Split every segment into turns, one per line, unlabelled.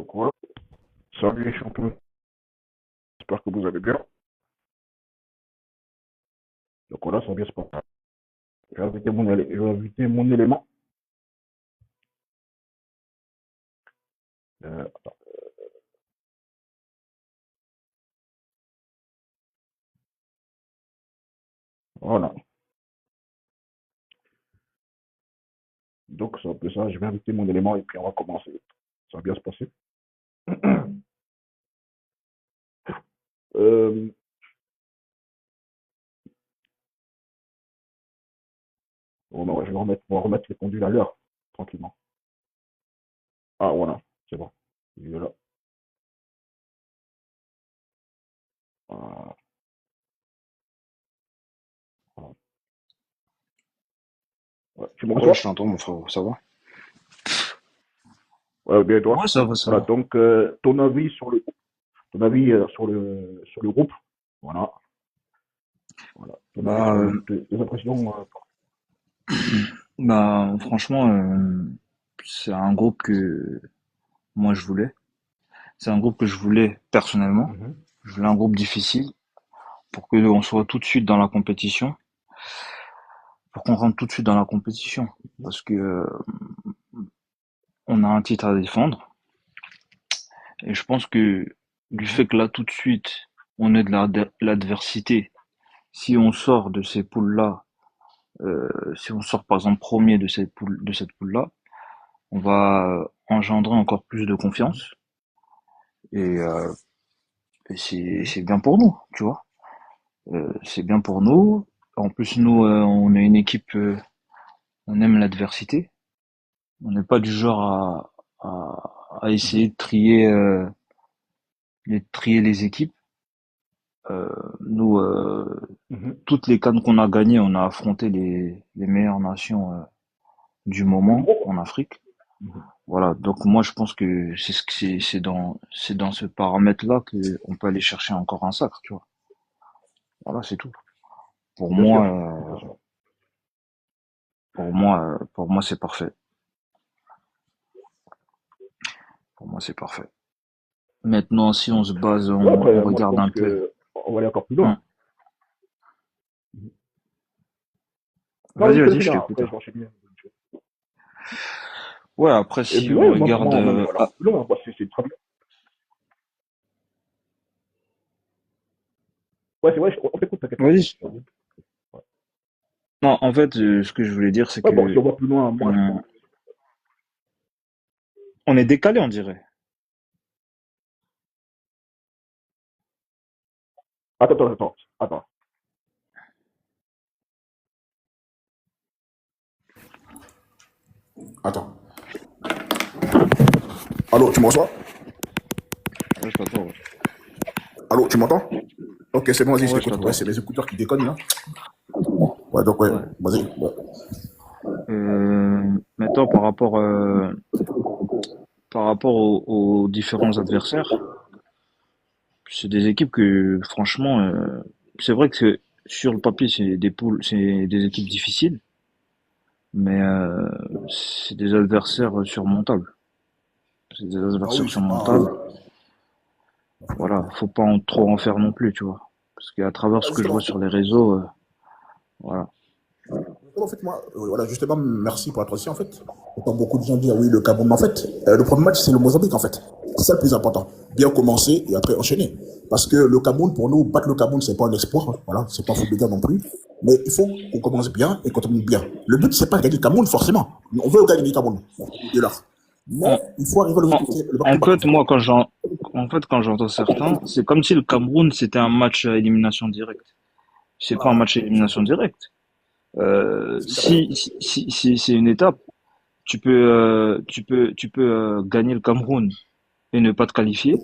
Donc voilà. Salut les champions, j'espère que vous allez bien. Donc voilà, ça va bien se passer. Je vais inviter mon élément. Attends, voilà. Donc c'est un peu ça, je vais inviter mon élément et puis on va commencer. Ça va bien se passer. Euh, on va remettre les pendules à l'heure, tranquillement. Ah voilà, c'est bon. Il est là. Ah, voilà. Ouais, tu me
Ouais,
reçois?
je t'entends, mon frérot, ça va?
Ouais, bien et toi.
Ouais, ça va, ça
Voilà,
va.
donc ton avis sur le groupe. Voilà, voilà. Ton avis
Bah,
sur le
euh,
groupe, tes impressions.
franchement, c'est un groupe que moi je voulais. C'est un groupe que je voulais personnellement.
Mhm.
Je voulais un groupe difficile pour que on soit tout de suite dans la compétition, pour qu'on rentre tout de suite dans la compétition, parce que on a un titre à défendre. Et je pense que du
Mhm.
fait que là tout de suite on est l'adversité, si on sort de ces poules-là, si on sort par exemple premier de cette poule-là, on va engendrer encore plus de
Mhm.
confiance et, euh, et c'est
Mhm.
bien pour nous, tu vois. C'est bien pour nous. En plus, nous, on est une équipe, on aime l'adversité. On n'est pas du genre à
Mhm.
essayer de trier les équipes. Euh, Nous,
Mhm.
toutes les CAN qu'on a gagnées, on a affronté les meilleures nations du
Du
moment
groupe.
en Afrique.
Mhm.
Voilà. Donc moi, je pense que c'est dans ce paramètre-là que on peut aller chercher encore un sacre, tu vois. Voilà, c'est tout. Pour
Bien sûr,
moi,
bien sûr.
pour moi, c'est parfait. Pour moi, c'est parfait. Maintenant, si on se base,
Ouais,
on
après, moi je
regarde
pense
un peu.
que on va aller encore plus
Hum.
loin. Mhm. Non,
Vas-y,
vas-y,
vas-y,
finis,
je
finis, hein.
t'écoute,
Après
hein.
je vais enchaîner.
Ouais, après,
Et
si
puis
on
ouais, moi pour
regarde,
moi, même on va aller encore plus loin. Moi, c'est très bien. Ouais, c'est vrai, on t'écoute, t'inquiète pas.
vas-y.
Vas-y. Ouais.
Non, en fait, ce que je voulais dire, c'est
Ouais, bon, si
que
on va plus loin, moi je
on,
pense.
on est décalé, on dirait.
Attends. Attends. Allô, tu me reçois?
Ouais, je t'entends, ouais.
Allô, tu m'entends? Ok, c'est bon, vas-y, je
Ouais, je
t'écoute. Ouais,
t'entends.
c'est mes écouteurs qui déconnent là. Ouais, donc ouais,
Ouais.
vas-y. Ouais.
Maintenant, par rapport aux différents adversaires, c'est des équipes que, franchement, c'est vrai que sur le papier, c'est des équipes difficiles, mais c'est des adversaires surmontables. C'est des
Ah
adversaires
oui, c'est pas.
surmontables. Voilà, faut pas trop en faire non plus, tu vois. Parce qu'à travers
Ouais,
ce que je vois
justement,
sur les réseaux, voilà.
en fait, moi, voilà, justement, merci pour la transition, en fait. J'entends beaucoup de gens dire, oui, le Cameroun, mais en fait, le premier match, c'est le Mozambique, en fait. C'est ça le plus important. Bien commencer et après enchaîner. Parce que le Cameroun, pour nous, battre le Cameroun, c'est pas un espoir, hein, voilà, c'est pas fou de dire non plus. Mais il faut qu'on commence bien et qu'on termine bien. Le but, c'est pas de gagner le Cameroun, forcément. On veut gagner le Cameroun. Il est là. Mais
En,
il faut arriver à
en,
le marquer
en
back, en
fait,
fait.
moi, quand j'entends certains, c'est comme si le Cameroun, c'était un match à élimination directe. C'est pas un
Voilà,
match à
c'est
élimination directe.
c'est une étape.
Si c'est une étape, tu peux gagner le Cameroun et ne pas te qualifier.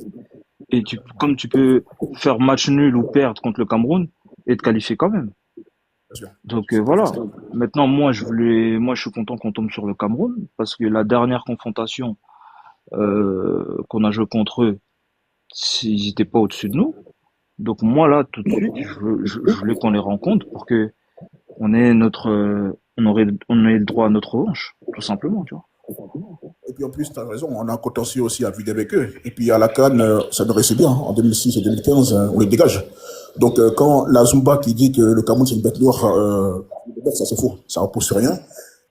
Et comme tu peux faire match nul ou perdre contre le Cameroun et te qualifier quand même.
Bien sûr.
Donc
C'est pas
voilà.
facile.
Maintenant, moi, je suis content qu'on tombe sur le Cameroun parce que la dernière confrontation qu'on a joué contre eux, ils n'étaient pas au-dessus de nous. Donc moi là, tout de suite, je voulais qu'on les rencontre pour que on ait le droit à notre revanche, tout simplement, tu vois.
puis en plus, tu as raison, on a un contentieux aussi à vue avec eux. Et puis à la CAN, ça nous restait bien. En 2006 et 2015, on les dégage. Donc quand la Zumba qui dit que le Cameroun c'est une bête noire, ça c'est faux. Ça repose sur rien.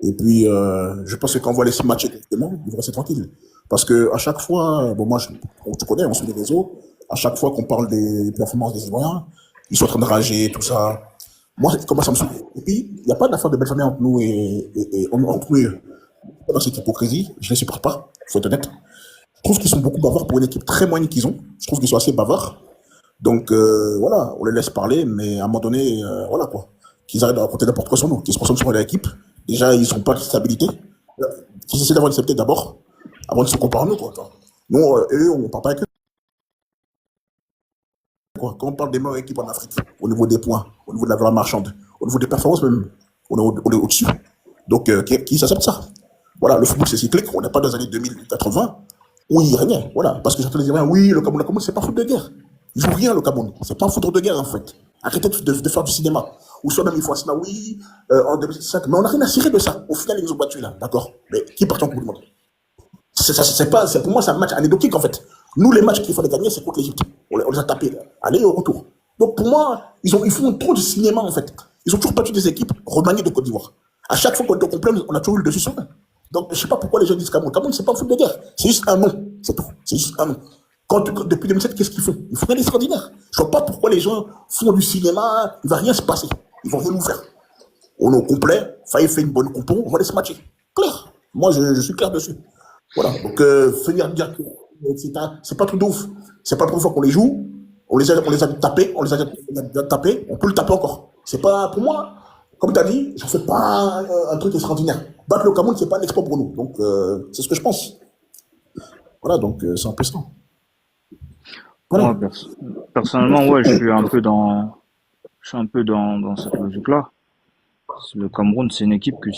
Et puis je pense que quand on voit les 6 matchs exactement, ils vont rester tranquilles. Parce que à chaque fois, bon moi, tu connais, on suit les réseaux, à chaque fois qu'on parle des performances des Ivoiriens, ils sont en train de rager, tout ça. Moi, comment ça me saoule. Et puis, il n'y a pas d'affaire de belle famille entre nous entre nous dans cette hypocrisie, je ne les supporte pas, il faut être honnête. Je trouve qu'ils sont beaucoup bavards pour une équipe très moyenne qu'ils ont. Je trouve qu'ils sont assez bavards. Donc voilà, on les laisse parler, mais à un moment donné, voilà quoi. Qu'ils arrêtent de raconter n'importe quoi sur nous, qu'ils se concentrent sur l'équipe. Déjà, ils n'ont pas de stabilité. Qu'ils essaient d'avoir une stabilité d'abord, avant de se comparer à nous, quoi. Nous, eux, on ne parle pas avec eux. Quoi. Quand on parle des meilleures équipes en Afrique, au niveau des points, au niveau de la valeur marchande, au niveau des performances même, on est au-dessus. Donc, qui s'accepte ça? Voilà, le football c'est cyclique, on n'est pas dans les années 2080 où il régnait. Voilà, parce que j'entends les Iraniens, oui, le Cameroun, c'est pas un foot de guerre. Ils jouent rien, le Cameroun. C'est pas un foot de guerre, en fait. Arrêtez de faire du cinéma. Ou soit même, ils font un cinéma, oui, en 2005. Mais on n'a rien à cirer de ça. Au final, ils nous ont battus, là. D'accord. Mais qui part en Coupe du Monde? Pour moi, c'est un match anecdotique, en fait. Nous, les matchs qu'il fallait gagner, c'est contre l'Égypte. On les a tapés, là. Allez, au retour. Donc, pour moi, ils font trop de cinéma, en fait. Ils ont toujours battu des équipes remaniées de Côte d'Ivoire. À chaque fois qu'on était au complet, on a toujours eu le dessus sur eux. Donc, je ne sais pas pourquoi les gens disent Cameroun. Cameroun, c'est pas un foot de guerre. C'est juste un nom. C'est tout. C'est juste un nom. Depuis 2007, qu'est-ce qu'ils font? Ils font rien d'extraordinaire. Je ne vois pas pourquoi les gens font du cinéma. Il ne va rien se passer. Ils vont rien nous faire. On est au complet. Faye fait une bonne compo. On va aller se matcher. Clair. Moi, je suis clair dessus. Voilà. Donc, venir dire que c'est pas tout de ouf. C'est pas la première fois qu'on les joue. On les a tapés. On les a déjà tapés. On peut le taper encore. C'est pas, pour moi, comme tu as dit, je ne fais pas un truc extraordinaire. Battre le Cameroun, c'est pas un exploit pour nous. Donc, c'est ce que je pense. Voilà, donc c'est un peu ça.
Moi,
Voilà.
personnellement, ouais, je suis un peu dans cette logique-là. Le Cameroun, c'est une équipe que,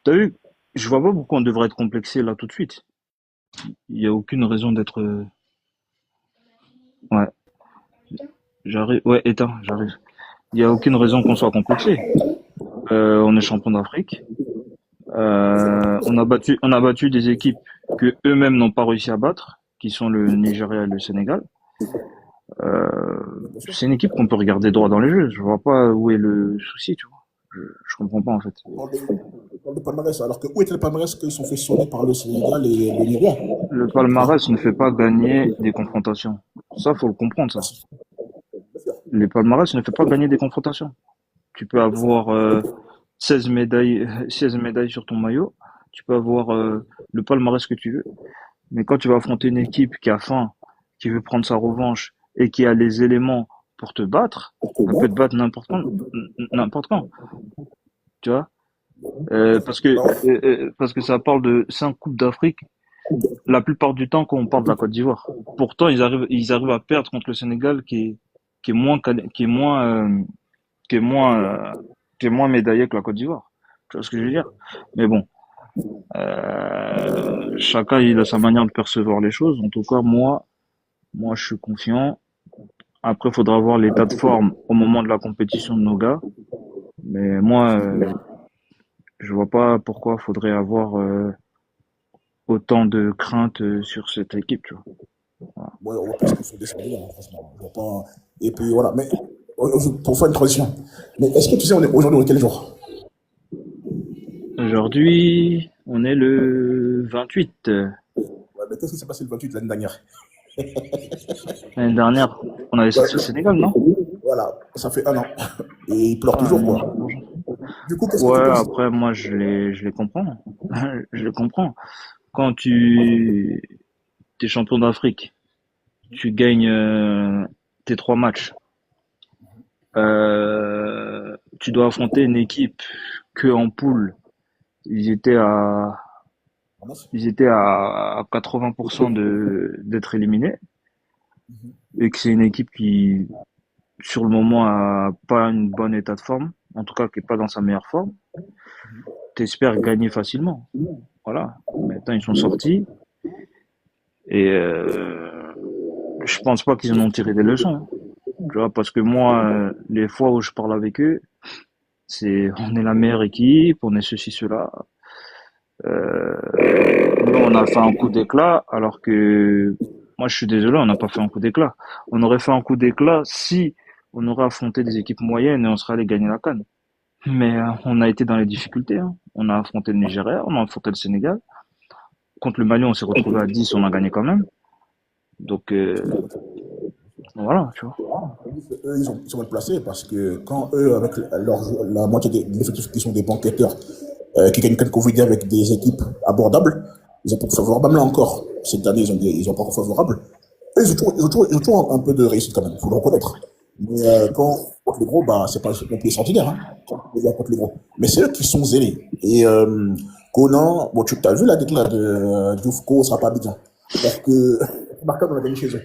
t'as vu, je vois pas pourquoi on devrait être complexé là tout de suite. Il y a aucune raison d'être, ouais, j'arrive, ouais, éteins, j'arrive. Il y a aucune raison qu'on soit complexé. On est champion d'Afrique. On a battu des équipes que eux-mêmes n'ont pas réussi à battre, qui sont le Nigeria et le Sénégal. C'est une équipe qu'on peut regarder droit dans les yeux. Je vois pas où est le souci, tu vois. Je comprends pas en fait.
On parle de palmarès. Alors que où était le palmarès qu'ils sont fait sonner par le Sénégal et le Nigeria?
Le palmarès ne fait pas gagner des confrontations. Ça, faut le comprendre, ça.
Merci.
Les palmarès ne fait pas gagner des confrontations. Tu peux avoir 16 médailles, 16 médailles sur ton maillot. Tu peux avoir le palmarès que tu veux. Mais quand tu vas affronter une équipe qui a faim, qui veut prendre sa revanche et qui a les éléments pour te battre, elle peut te battre n'importe quand, tu vois. Parce que ça parle de 5 coupes d'Afrique. La plupart du temps, quand on parle de la Côte d'Ivoire, pourtant ils arrivent à perdre contre le Sénégal qui est moins quali- qui est moins qui est moins médaillé que la Côte d'Ivoire. Tu vois ce que je veux dire? Mais bon, chacun il a sa manière de percevoir les choses. En tout cas, moi, je suis confiant. Après, il faudra voir l'état de forme au moment de la compétition de nos gars. Mais moi, je vois pas pourquoi faudrait avoir autant de crainte sur cette équipe, tu vois. Voilà.
Ouais, on voit pas ce qu'ils sont descendus, hein, franchement. On voit pas... Et puis voilà. Mais pour faire une transition. Mais est-ce que tu sais, aujourd'hui, on est quel jour?
Aujourd'hui, on est le 28.
Ouais, mais qu'est-ce qui s'est passé le 28 l'année dernière?
L'année dernière, on avait
Ouais,
sorti le Sénégal, non?
voilà, ça fait un an. Et il pleure
Ouais,
toujours,
non,
quoi. Du coup, qu'est-ce que tu
ouais,
penses?
après, moi, je les comprends. Je les comprends. Quand tu es champion d'Afrique, tu gagnes tes 3 matchs. Tu dois affronter une équipe que en poule, ils étaient à, ils étaient à 80% d'être éliminés et que c'est une équipe qui, sur le moment, a pas une bonne état de forme, en tout cas qui est pas dans sa meilleure forme. T'espères gagner facilement. Voilà. Maintenant, ils sont sortis et je pense pas qu'ils en ont tiré des leçons, hein. Tu vois, parce que moi, les fois où je parle avec eux, c'est on est la meilleure équipe, on est ceci, cela. Nous, on a fait un coup d'éclat, alors que moi, je suis désolé, on n'a pas fait un coup d'éclat. On aurait fait un coup d'éclat si on aurait affronté des équipes moyennes et on serait allé gagner la CAN. Mais on a été dans les difficultés, hein. On a affronté le Nigeria, on a affronté le Sénégal. Contre le Mali, on s'est retrouvé à 10, on a gagné quand même. Donc voilà, tu vois.
Eux, ils sont mal placés parce que quand eux, avec la moitié des effectifs qui sont des banquetteurs, qui gagnent quelques Covid avec des équipes abordables, ils ont pas favorable là encore. Cette année, ils ont pas favorable. Eux, ils ont toujours un peu de réussite quand même, il faut le reconnaître. Mais quand contre les gros, bah, c'est pas non plus centenaire, hein, quand on regarde contre les gros. Mais c'est eux qui sont zélés. Et Conan, bon, tu as vu la déclaration de Dioufko, sera pas bien. Parce que Barca, on a gagné chez eux.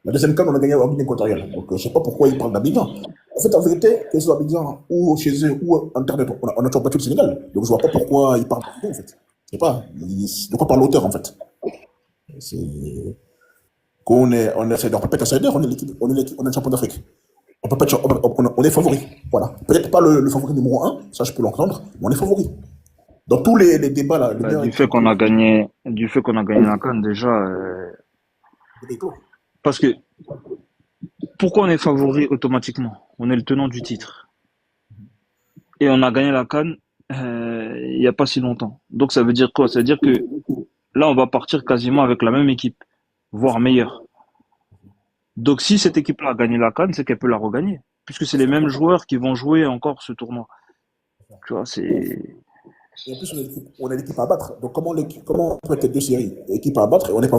La deuxième CAN, on a gagné à Guinée équatoriale. Donc, je ne sais pas pourquoi ils parlent d'Abidjan. En fait, en vérité, que ce soit Abidjan ou chez eux ou Internet, on a toujours battu le Sénégal. Donc, je ne vois pas pourquoi ils parlent d'Abidjan, en fait. Je sais pas. De quoi parle l'auteur, en fait. C'est- Quand on est outsider, on peut pas être outsider, on est le champion d'Afrique. On peut pas être, on est favori. Voilà. Peut-être pas le favori numéro un, ça je peux l'entendre, mais on est favori. Dans tous les débats, là, les
Bah,
meilleures
du fait
équipes,
qu'on a gagné, du fait qu'on a gagné la CAN déjà,
c'est des taux.
parce que pourquoi on est favori automatiquement? On est le tenant du titre et on a gagné la CAN il y a pas si longtemps. Donc ça veut dire quoi? Ça veut dire que là on va partir quasiment avec la même équipe, voire meilleure. Donc si cette équipe-là a gagné la CAN, c'est qu'elle peut la regagner, puisque c'est les mêmes joueurs qui vont jouer encore ce tournoi. Tu vois, c'est
Et en plus, on a l'équipe à battre. Donc, comment on peut être deux séries? Équipe à battre et on n'est pas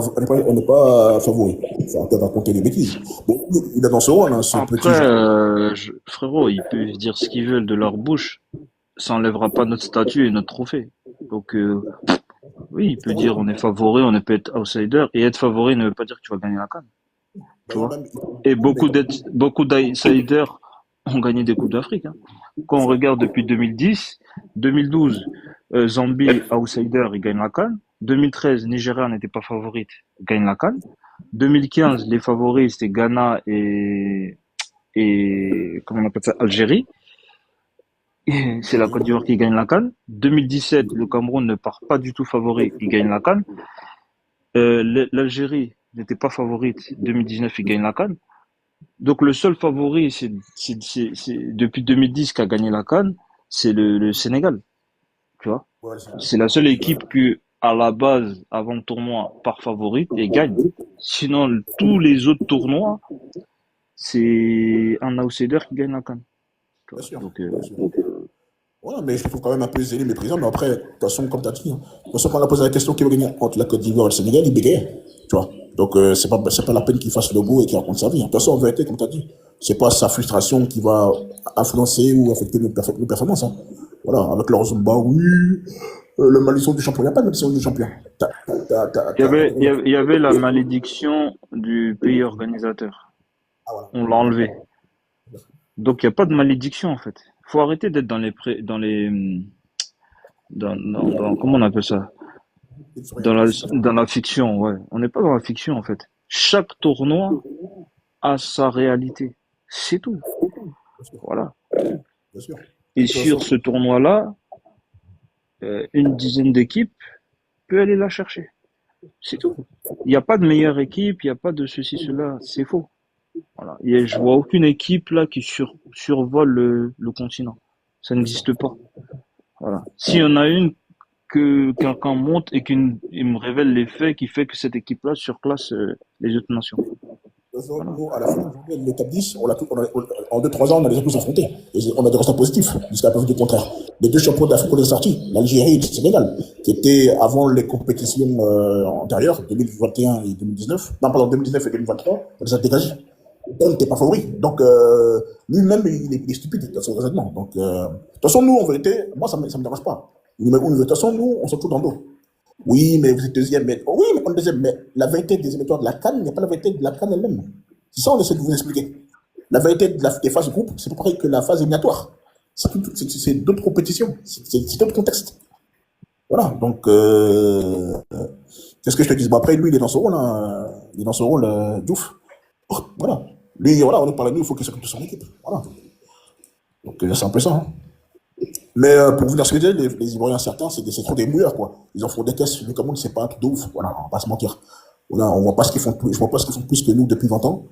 favori. Ça va peut-être raconter des bêtises. Bon, il est dans ce rôle, hein, ce petit
après,
jeune.
frérot, ils peuvent dire ce qu'ils veulent de leur bouche, ça enlèvera pas notre statut et notre trophée. Donc oui, il peut dire on est favori, on peut être outsider, et être favori ne veut pas dire que tu vas gagner la CAN, tu
D'ailleurs,
vois.
même,
Et
mais
beaucoup d'outsiders ont gagné des coupes d'Afrique, hein. Quand
c'est
on
ça.
regarde depuis 2010, 2012, Zambie outsider, il gagne la CAN. 2013, Nigeria n'était pas favorite, gagne la CAN. 2015, les favoris c'était Ghana et comment on appelle ça, Algérie. Et c'est la Côte d'Ivoire qui gagne la CAN. 2017, le Cameroun ne part pas du tout favori, il gagne la CAN. L'Algérie n'était pas favorite, 2019, il gagne la CAN. Donc le seul favori, depuis 2010 qui a gagné la CAN, c'est le Sénégal, tu vois.
Ouais,
C'est la seule équipe qui, à la base, avant le tournoi, part favorite et gagne. Sinon, tous les autres tournois, c'est un outsider qui gagne la CAN, tu
bien
vois.
sûr.
Donc,
Bien sûr. Ouais, mais je trouve quand même un peu zélé, méprisant. Mais après, de toute façon, comme tu as dit, hein, de toute façon, quand on a posé la question qui va gagner entre la Côte d'Ivoire et le Sénégal, il bégayait. Tu vois. Donc, c'est pas la peine qu'il fasse le beau et qu'il raconte sa vie, hein. De toute façon, en vérité, comme tu as dit, c'est pas sa frustration qui va influencer ou affecter nos performances, hein. Voilà, avec leur Zumba, oui, le malédiction du champion. Il n'y a pas de malédiction du champion.
il y avait la malédiction du pays organisateur.
Ah, voilà.
On l'a enlevé. Donc, il n'y a pas de malédiction, en fait. Faut arrêter d'être comment on appelle ça?
C'est sur rien.
Dans la fiction, ouais. On n'est pas dans la fiction, en fait. Chaque tournoi a sa réalité. C'est tout.
Bien sûr.
Voilà.
Bien sûr. Et
Et
de toute façon,
sur ce tournoi-là, une dizaine d'équipes peut aller la chercher. C'est tout. Il n'y a pas de meilleure équipe, il n'y a pas de ceci, cela. C'est faux. Voilà. Je vois aucune équipe là qui survole le continent. Ça
bien sûr.
n'existe pas. Voilà. S'il y en a une que quelqu'un monte et qu'il me révèle les faits qui fait que cette équipe-là surclasse les autres nations.
De toute façon,
Voilà.
nous, à la fin, le top 10, en 2-3 ans, on a déjà tous affronté. Et on a des résultats positifs, jusqu'à la preuve du contraire. Les deux champions d'Afrique qu'on est sortis, l'Algérie et le Sénégal, qui étaient avant les compétitions antérieures, 2021 et 2019, non, pardon, 2019 et 2023, on les a dégagés. On n'était pas favori. Donc, lui-même, il est stupide dans son raisonnement. Donc, de toute façon, nous, en vérité, moi, ça me dérange pas. De toute façon, nous, on se trouve dans le dos. Oui, mais vous êtes deuxième. Mais, oui, mais on est deuxième. Mais la vérité des émetteurs de la CAN n'est pas la vérité de la CAN elle-même. C'est ça, on essaie de vous expliquer. La vérité des phases de groupe, c'est pas pareil que la phase éliminatoire. C'est d'autres compétitions. C'est d'autres contextes. Voilà. Donc, c'est ce que je te dis. Bon, après, lui, il est dans son rôle, hein. Il est dans son rôle, Diouf. Voilà. Lui, voilà, on nous parle de nous, il faut qu'il s'occupe de son équipe. Voilà. Donc, c'est un peu ça, hein. Mais pour vous dire ce que je dis, les Ivoiriens certains, c'est trop des mouilleurs, quoi. Ils en font des caisses. Le Cameroun, c'est pas un truc de ouf. Voilà, on va pas se mentir. On voit pas ce qu'ils font, je vois pas ce qu'ils font plus que nous depuis 20 ans.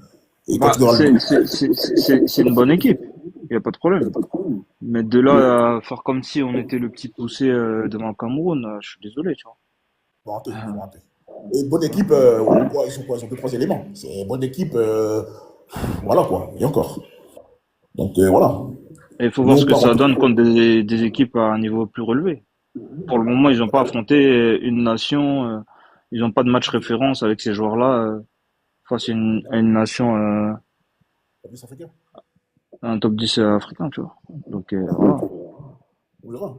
Et quand
Bah,
tu verras le
c'est une bonne équipe. Il n'y a pas de problème. Mais de là à faire comme si on était le petit poussé devant le Cameroun, je suis désolé, tu vois.
ils vont rater. Et bonne équipe, quoi, ils sont quoi? Ils ont deux, trois éléments. C'est bonne équipe, voilà quoi. Et encore. Donc voilà.
Et il faut voir
Nous,
ce
on
que
part en
ça
tout
donne contre des équipes à un niveau plus relevé. Pour le moment, ils n'ont pas affronté une nation, ils n'ont pas de match référence avec ces joueurs-là face à une nation,
cas africain.
un top 10 africain, tu vois. Donc voilà.
On verra.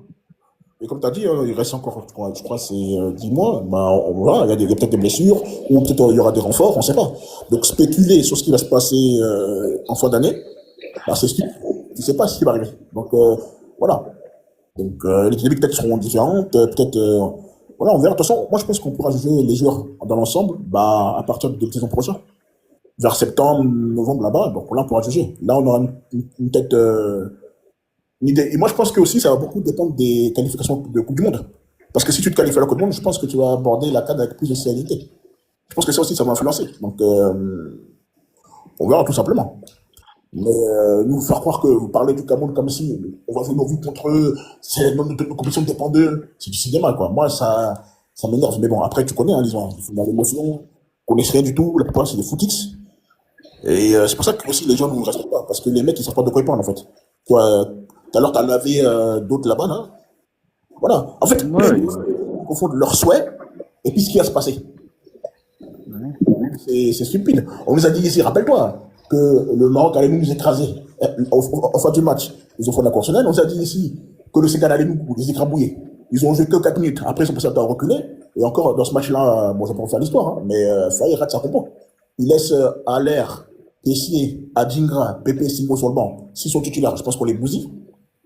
Et comme tu as dit, il reste encore, je crois c'est 10 mois. Bah, on verra. Il y a peut-être des blessures, ou peut-être il y aura des renforts, on ne sait pas. Donc spéculer sur ce qui va se passer en fin d'année, bah, c'est stupide. Tu ne sais pas ce qui va arriver. Donc voilà. Donc les dynamiques peut-être seront différentes. Peut-être. Voilà, on verra. De toute façon, moi je pense qu'on pourra juger les joueurs dans l'ensemble bah, à partir de la saison prochaine. Vers septembre, novembre là-bas. Donc là, on pourra juger. Là, on aura une tête. Une idée. Et moi, je pense que aussi, ça va beaucoup dépendre des qualifications de Coupe du Monde. Parce que si tu te qualifies à la Coupe du Monde, je pense que tu vas aborder la CAN avec plus de sérénité. Je pense que ça aussi, ça va influencer. Donc, on verra tout simplement. Mais nous faire croire que vous parlez du Cameroun comme si on va jouer nos vies contre eux, c'est notre compétition dépend d'eux, c'est du cinéma, quoi. Moi, ça m'énerve. Mais bon, après, tu connais, hein, ils sont dans l'émotion, on connaissent rien du tout, la plupart, c'est des footix. Et c'est pour ça que aussi les gens ne nous respectent pas, parce que les mecs, ils savent pas de quoi ils parlent, en fait. Toi, tout à l'heure, t'en avais d'autres là-bas, là. Voilà. En fait, les
Ouais,
gens confondent leurs souhaits et puis ce qui va se passer.
ouais.
C'est stupide. On nous a dit ici, rappelle-toi, que le Maroc allait nous écraser en fin du match. Ils ont fait la constitutionnelle. On nous a dit ici que le Sénégal allait nous les écrabouiller. Ils ont joué que 4 minutes. Après, ils sont passés à reculer. Et encore, dans ce match-là, bon, je vais pas faire l'histoire, hein, mais ça, il rate sa compo. Il laisse à l'air Tessier, Adjingra, Pépé, Singo sur le banc. S'ils sont titulaires, je pense qu'on les bousille.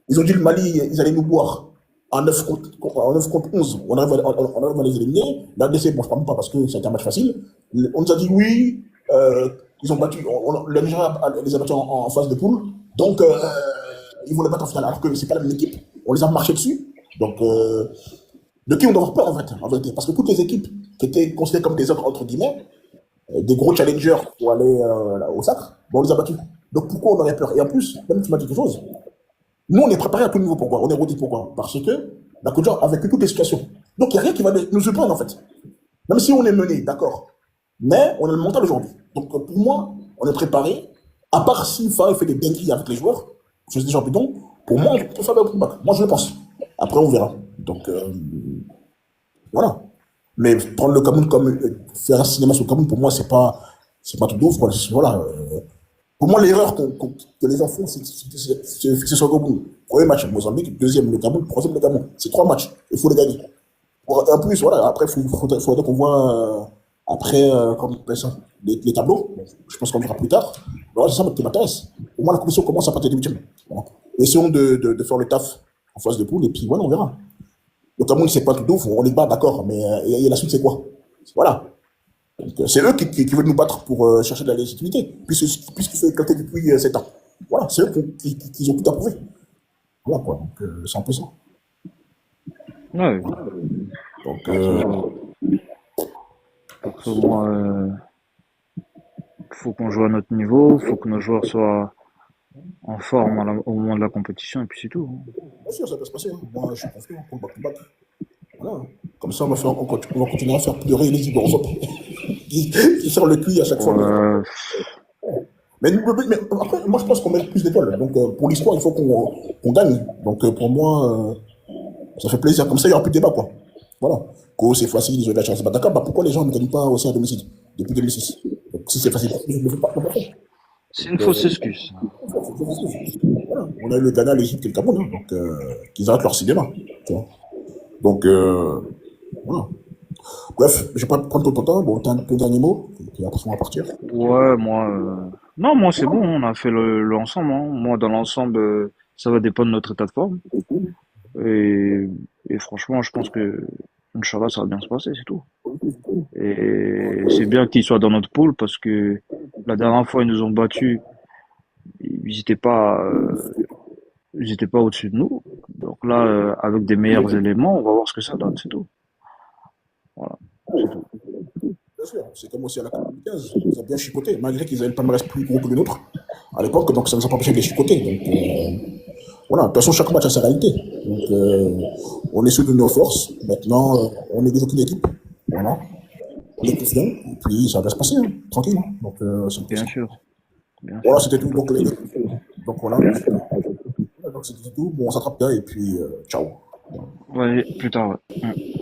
Ils ont dit le Mali, ils allaient nous boire en 9 contre 11. On arrive à les éliminer. La DC, bon, je ne parle pas parce que c'était un match facile. On nous a dit oui, ils ont battu, le Nigeria les a battus en phase de poule. Donc, ils vont les battre en finale. Alors que c'est pas la même équipe. On les a marché dessus. Donc, de qui on doit avoir peur en fait, en vérité. Parce que toutes les équipes qui étaient considérées comme des autres, entre guillemets, des gros challengers pour aller au sacre, bon, on les a battus. Donc pourquoi on aurait peur? Et en plus, même tu m'as dit quelque chose, nous, on est préparé à tout niveau. Pourquoi? On est rodé. Pourquoi? Parce que la Côte d'Ivoire a vécu toutes les situations. Donc, il n'y a rien qui va nous surprendre, en fait. Même si on est mené, d'accord. Mais on a le mental aujourd'hui. Donc, pour moi, on est préparé. À part si Favre fait des dingueries avec les joueurs, je suis des champions, pour moi, on peut faire un back. Moi, je le pense. Après, on verra. Donc, voilà. Mais prendre le Cameroun comme faire un cinéma sur le Cameroun, pour moi, c'est pas tout d'ouf. Voilà. Pour moi, l'erreur que les gens font, c'est se fixer sur le Cameroun. Premier match, Mozambique, deuxième, le Cameroun, troisième, le Cameroun. C'est 3 matchs. Il faut les gagner. En plus, voilà, après, faudrait qu'on voit, après, comme on appelle ça, les tableaux. Bon, je pense qu'on verra plus tard. Voilà, c'est ça qui m'intéresse. Au moins, la commission commence à partir des huitièmes. Voilà. Essayons de faire le taf en phase de poule, et puis voilà, on verra. Le Cameroun, c'est pas tout ouf, on les bat, d'accord, mais et la suite, c'est quoi? Voilà. Donc, c'est eux qui veulent nous battre pour chercher de la légitimité, puisqu'ils sont éclatés depuis 7 ans. Voilà, c'est eux qui ont tout approuvé. Voilà, quoi. Donc, c'est un peu ça.
Ouais.
Donc,
Perso, moi, faut qu'on joue à notre niveau, faut que nos joueurs soient en forme au moment de la compétition, et puis c'est tout, hein.
bien sûr, ça peut se passer, hein. Moi, je suis confiant pour le back-to-back. Voilà. Comme ça, on va continuer à faire pleurer les îles d'Europe qui sort le cul à chaque fois.
Euh,
Mais après, moi, je pense qu'on mérite plus d'étoiles. Donc, pour l'histoire, il faut qu'on gagne. Donc, pour moi, ça fait plaisir. Comme ça, il n'y aura plus de débat, quoi. Voilà. C'est facile, ils ont de la chance. Bah, d'accord, bah, pourquoi les gens ne gagnent pas aussi à domicile depuis 2006? Donc, si c'est facile, je ne le fais pas.
c'est une
Donc,
fausse excuse.
voilà. On a eu le Ghana, l'Égypte et le Cameroun. Hein. Donc, qu'ils arrêtent leur cinéma. Tu vois. Donc, voilà. Bref, je vais pas prendre tout ton temps. Bon, t'as un peu dernier mot, et puis après, on va partir.
Ouais, moi, non, moi c'est bon, on a fait l'ensemble, hein. Moi, dans l'ensemble, ça va dépendre de notre état de forme. Et, et franchement, je pense que, Inch'Allah, ça va bien se passer, c'est tout. Et c'est bien qu'ils soient dans notre pool parce que la dernière fois, ils nous ont battus, ils étaient pas au-dessus de nous. Donc Là, avec des meilleurs éléments, on va voir ce que ça donne, c'est tout. Voilà, c'est tout.
Bien sûr, c'est comme aussi à la Coupe 2015. Ils ont bien chipoté, malgré qu'ils avaient le palmarès plus gros que le nôtre à l'époque, donc ça ne nous a pas empêché de les chipoter. Donc, voilà, de toute façon, chaque match a sa réalité. Donc, on est sûr de nos forces. Maintenant, on n'est aucune équipe. Voilà. On est confiant, et puis ça va se passer, hein, tranquille. Hein. Donc, c'est un peu ça.
Bien sûr, bien
Voilà,
sûr.
c'était tout. Donc voilà. Donc, c'était tout. Bon, on s'attrape bien, et puis ciao.
Ouais, plus tard, ouais.